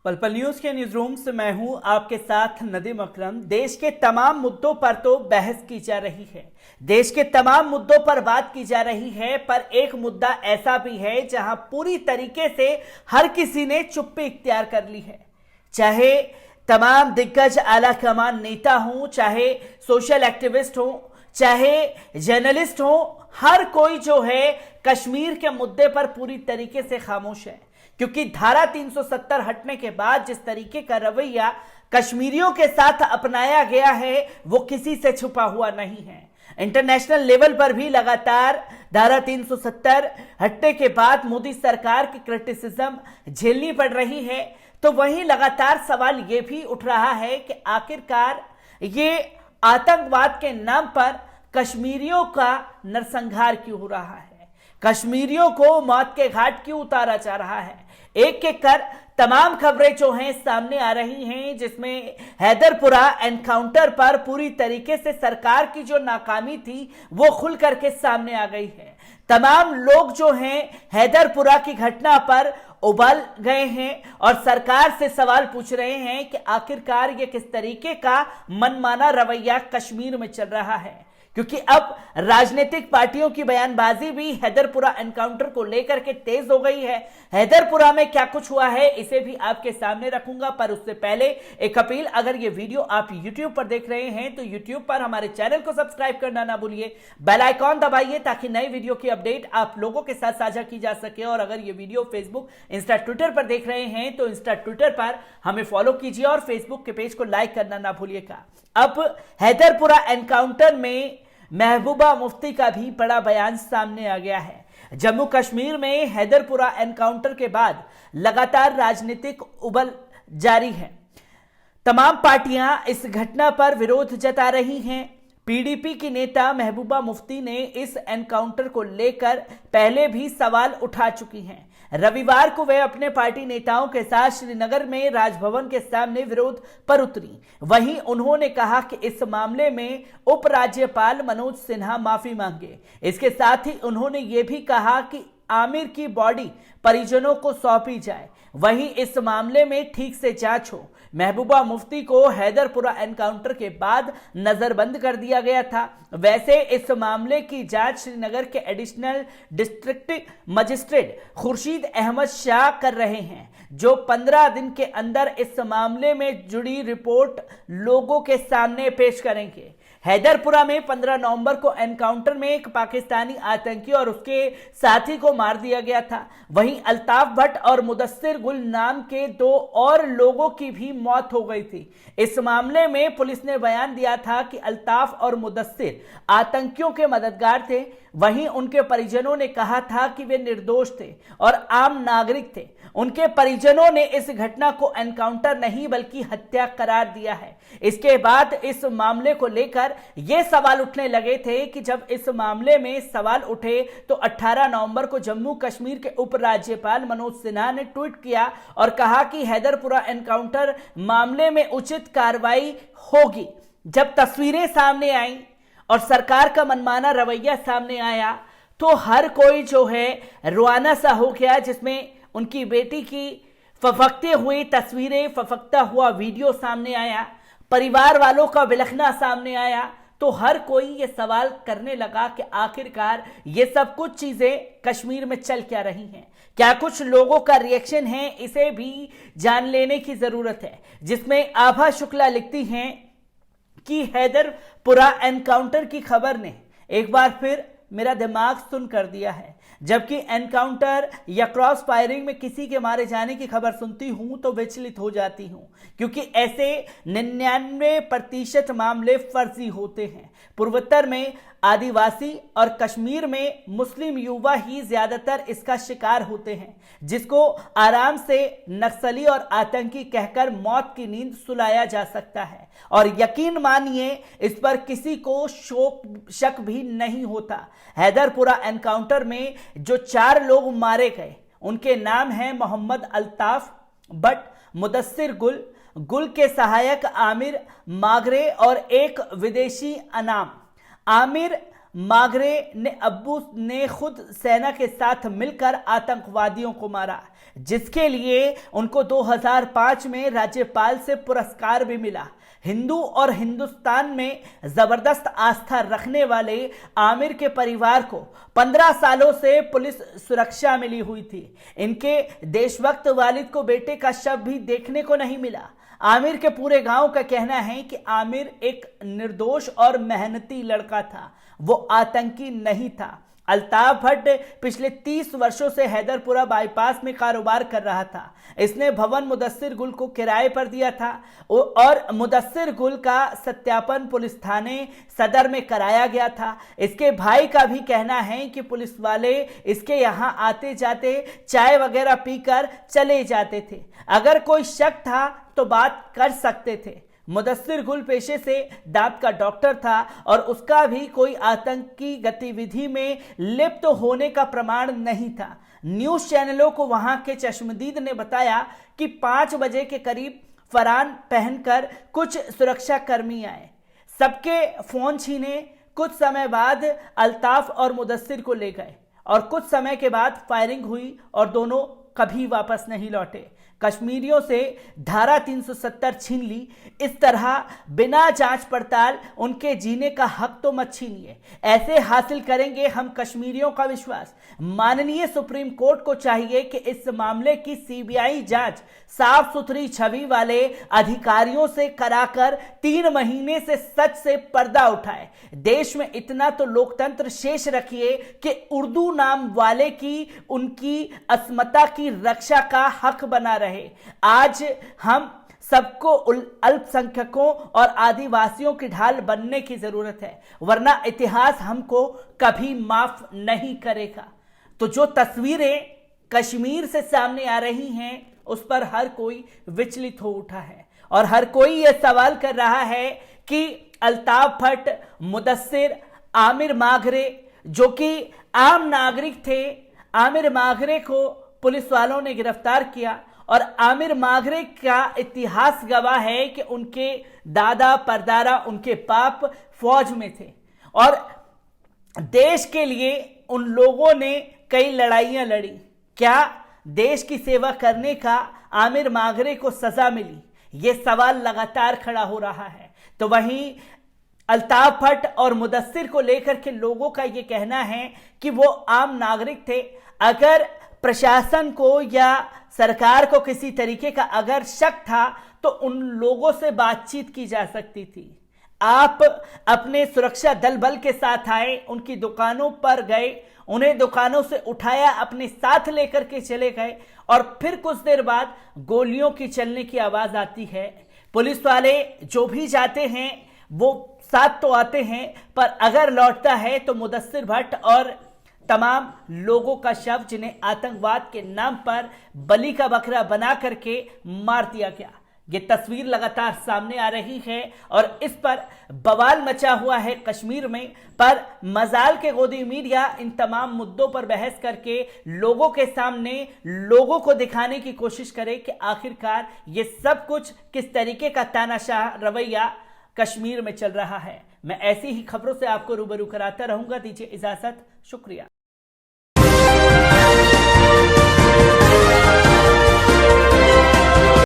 पल न्यूज के news room से मैं हूं आपके साथ नदीम अकरम। देश के तमाम मुद्दों पर तो बहस की जा रही है, देश के तमाम मुद्दों पर बात की जा रही है, पर एक मुद्दा ऐसा भी है जहां पूरी तरीके से हर किसी ने चुप्पी इख्तियार कर ली है। चाहे तमाम दिग्गज आला कमान नेता हों, चाहे सोशल एक्टिविस्ट हों, चाहे जर्नलिस्ट हों, हर कोई जो है कश्मीर के मुद्दे पर पूरी तरीके से खामोश है। क्योंकि धारा 370 हटने के बाद जिस तरीके का रवैया कश्मीरियों के साथ अपनाया गया है वो किसी से छुपा हुआ नहीं है। इंटरनेशनल लेवल पर भी लगातार धारा 370 हटने के बाद मोदी सरकार की क्रिटिसिज्म झेलनी पड़ रही है। तो वहीं लगातार सवाल यह भी उठ रहा है कि आखिरकार ये आतंकवाद के नाम पर कश्मीरियों का नरसंहार क्यों हो रहा है, कश्मीरियों को मौत के घाट क्यों उतारा जा रहा है। एक एक कर तमाम खबरें जो हैं सामने आ रही हैं, जिसमें हैदरपुरा एनकाउंटर पर पूरी तरीके से सरकार की जो नाकामी थी वो खुल करके सामने आ गई है। तमाम लोग जो हैं हैदरपुरा की घटना पर उबल गए हैं और सरकार से सवाल पूछ रहे हैं कि आखिरकार ये किस तरीके का मनमाना रवैया कश्मीर में चल रहा है। क्योंकि अब राजनीतिक पार्टियों की बयानबाजी भी हैदरपुरा एनकाउंटर को लेकर के तेज हो गई है। हैदरपुरा में क्या कुछ हुआ है इसे भी आपके सामने रखूंगा, पर उससे पहले एक अपील, अगर ये वीडियो आप YouTube पर देख रहे हैं तो YouTube पर हमारे चैनल को सब्सक्राइब करना ना भूलिए, बेल आइकॉन दबाइए ताकि नई वीडियो की अपडेट आप लोगों के साथ साझा की जा सके। और अगर ये वीडियो फेसबुक, इंस्टा, ट्विटर पर देख रहे हैं तो इंस्टा, ट्विटर पर हमें फॉलो कीजिए और फेसबुक के पेज को लाइक करना ना भूलिएगा। अब हैदरपुरा एनकाउंटर में महबूबा मुफ्ती का भी बड़ा बयान सामने आ गया है। जम्मू कश्मीर में हैदरपुरा एनकाउंटर के बाद लगातार राजनीतिक उबल जारी है। तमाम पार्टियां इस घटना पर विरोध जता रही हैं। पीडीपी की नेता महबूबा मुफ्ती ने इस एनकाउंटर को लेकर पहले भी सवाल उठा चुकी हैं। रविवार को वे अपने पार्टी नेताओं के साथ श्रीनगर में राजभवन के सामने विरोध पर उतरी। वहीं उन्होंने कहा कि इस मामले में उपराज्यपाल मनोज सिन्हा माफी मांगे। इसके साथ ही उन्होंने ये भी कहा कि आमिर की बॉडी परिजनों को सौंपी जाए, वहीं इस मामले में ठीक से जांच हो। महबूबा मुफ्ती को हैदरपुरा एनकाउंटर के बाद नजरबंद कर दिया गया था। वैसे इस मामले की जांच श्रीनगर के additional district magistrate Khurshid Ahmad Shah कर रहे हैं, जो 15 दिन के अंदर इस मामले में जुड़ी रिपोर्ट लोगों के सामने पेश करेंगे। हैदरपुरा में 15 नवंबर को एनकाउंटर में एक पाकिस्तानी आतंकी और उसके साथी को मार दिया गया था। वहीं अल्ताफ भट्ट और मुदस्सिर गुल नाम के 2 और लोगों की भी मौत हो गई थी। इस मामले में पुलिस ने बयान दिया था कि अल्ताफ और मुदस्सिर आतंकियों के मददगार थे। वहीं उनके परिजनों ने कहा था कि वे निर्दोष थे और आम नागरिक थे। उनके परिजनों ने इस घटना को एनकाउंटर नहीं बल्कि हत्या करार दिया है। इसके बाद इस मामले को लेकर यह सवाल उठने लगे थे कि जब इस मामले में सवाल उठे तो 18 नवंबर को जम्मू कश्मीर के उपराज्यपाल मनोज सिन्हा ने ट्वीट किया और कहा कि हैदरपुरा एनकाउंटर मामले में उचित कार्रवाई होगी। जब तस्वीरें सामने आई और सरकार का मनमाना रवैया सामने आया तो हर कोई जो है रुआना सा हो गया, जिसमें उनकी बेटी की फफकते हुई तस्वीरें, फफकता हुआ वीडियो सामने आया, परिवार वालों का बिलखना सामने आया। तो हर कोई ये सवाल करने लगा कि आखिरकार ये सब कुछ चीजें कश्मीर में चल क्या रही हैं, क्या कुछ लोगों का रिएक्शन है, इसे भी जान लेने की जरूरत है। जिसमें आभा शुक्ला लिखती हैं कि हैदरपुरा एनकाउंटर की खबर ने एक बार फिर मेरा दिमाग सुन कर दिया है। जबकि एनकाउंटर या क्रॉस फायरिंग में किसी के मारे जाने की खबर सुनती हूं तो विचलित हो जाती हूं, क्योंकि ऐसे 99% मामले फर्जी होते हैं। पूर्वोत्तर में आदिवासी और कश्मीर में मुस्लिम युवा ही ज्यादातर इसका शिकार होते हैं, जिसको आराम से नक्सली और आतंकी कहकर मौत की नींद सुलाया जा सकता है। और यकीन मानिए इस पर किसी को शक भी नहीं होता। हैदरपुरा एनकाउंटर में जो 4 लोग मारे गए उनके नाम हैं मोहम्मद अल्ताफ भट्ट, मुदस्सिर गुल के सहायक आमिर मागरे और एक विदेशी अनाम। आमिर मागरे ने अब्बू ने खुद सेना के साथ मिलकर आतंकवादियों को मारा, जिसके लिए उनको 2005 में राज्यपाल से पुरस्कार भी मिला। हिंदू और हिंदुस्तान में जबरदस्त आस्था रखने वाले आमिर के परिवार को 15 सालों से पुलिस सुरक्षा मिली हुई थी। इनके देशभक्त वालिद को बेटे का शव भी देखने को नहीं मिला। आमिर के पूरे गांव का कहना है कि आमिर एक निर्दोष और मेहनती लड़का था, वो आतंकी नहीं था। अल्ताफ भट्ट पिछले 30 वर्षों से हैदरपुरा बाईपास में कारोबार कर रहा था। इसने भवन मुदस्सिर गुल को किराए पर दिया था और मुदस्सिर गुल का सत्यापन पुलिस थाने सदर में कराया गया था। इसके भाई का भी कहना है कि पुलिस वाले इसके यहाँ आते जाते चाय वगैरह पीकर चले जाते थे। अगर कोई शक था तो बात कर सकते थे। मुदस्सिर गुल पेशे से दांत का डॉक्टर था और उसका भी कोई आतंकी गतिविधि में लिप्त होने का प्रमाण नहीं था। न्यूज चैनलों को वहां के चश्मदीद ने बताया कि 5 बजे के करीब फरान पहनकर कुछ सुरक्षा कर्मी आए, सबके फोन छीने। कुछ समय बाद अल्ताफ और मुदस्सिर को ले गए और कुछ समय के बाद फायरिंग हुई और दोनों कभी वापस नहीं लौटे। कश्मीरियों से धारा 370 छीन ली। इस तरह बिना जांच पड़ताल उनके जीने का हक तो मत छीनिए। ऐसे हासिल करेंगे हम कश्मीरियों का विश्वास। माननीय सुप्रीम कोर्ट को चाहिए कि इस मामले की सीबीआई जांच साफ सुथरी छवि वाले अधिकारियों से कराकर 3 महीने से सच से पर्दा उठाए। देश में इतना तो लोकतंत्र शेष रखिए कि उर्दू नाम वाले की उनकी अस्मिता की रक्षा का हक बना रहे। आज हम सबको अल्पसंख्यकों और आदिवासियों की ढाल बनने की जरूरत है, वरना इतिहास हमको कभी माफ नहीं करेगा। तो जो तस्वीरें कश्मीर से सामने आ रही हैं उस पर हर कोई विचलित हो उठा है और हर कोई यह सवाल कर रहा है कि अल्ताफ भट्ट, मुदस्सिर, आमिर मागरे जो कि आम नागरिक थे, आमिर मागरे को पुलिस वालों ने गिरफ्तार किया और आमिर मागरे का इतिहास गवाह है कि उनके दादा परदादा, उनके बाप फौज में थे और देश के लिए उन लोगों ने कई लड़ाइयां लड़ी। क्या देश की सेवा करने का आमिर मागरे को सजा मिली? ये सवाल लगातार खड़ा हो रहा है। तो वहीं अल्ताफ भट्ट और मुदस्सिर को लेकर के लोगों का ये कहना है कि वो आम नागरिक थे। अगर प्रशासन को या सरकार को किसी तरीके का अगर शक था तो उन लोगों से बातचीत की जा सकती थी। आप अपने सुरक्षा दल बल के साथ आए, उनकी दुकानों पर गए, उन्हें दुकानों से उठाया, अपने साथ लेकर के चले गए और फिर कुछ देर बाद गोलियों की चलने की आवाज आती है। पुलिस वाले जो भी जाते हैं वो साथ तो आते हैं, पर अगर लौटता है तो मुदस्सिर भट्ट और तमाम लोगों का शव, जिन्हें आतंकवाद के नाम पर बलि का बकरा बना करके मार दिया गया। ये तस्वीर लगातार सामने आ रही है और इस पर बवाल मचा हुआ है कश्मीर में। पर मजाल के गोदी मीडिया इन तमाम मुद्दों पर बहस करके लोगों के सामने लोगों को दिखाने की कोशिश करे कि आखिरकार ये सब कुछ किस तरीके का तानाशाह रवैया कश्मीर में चल रहा है। मैं ऐसी ही खबरों से आपको रूबरू कराता रहूंगा। दीजिए इजाजत, शुक्रिया।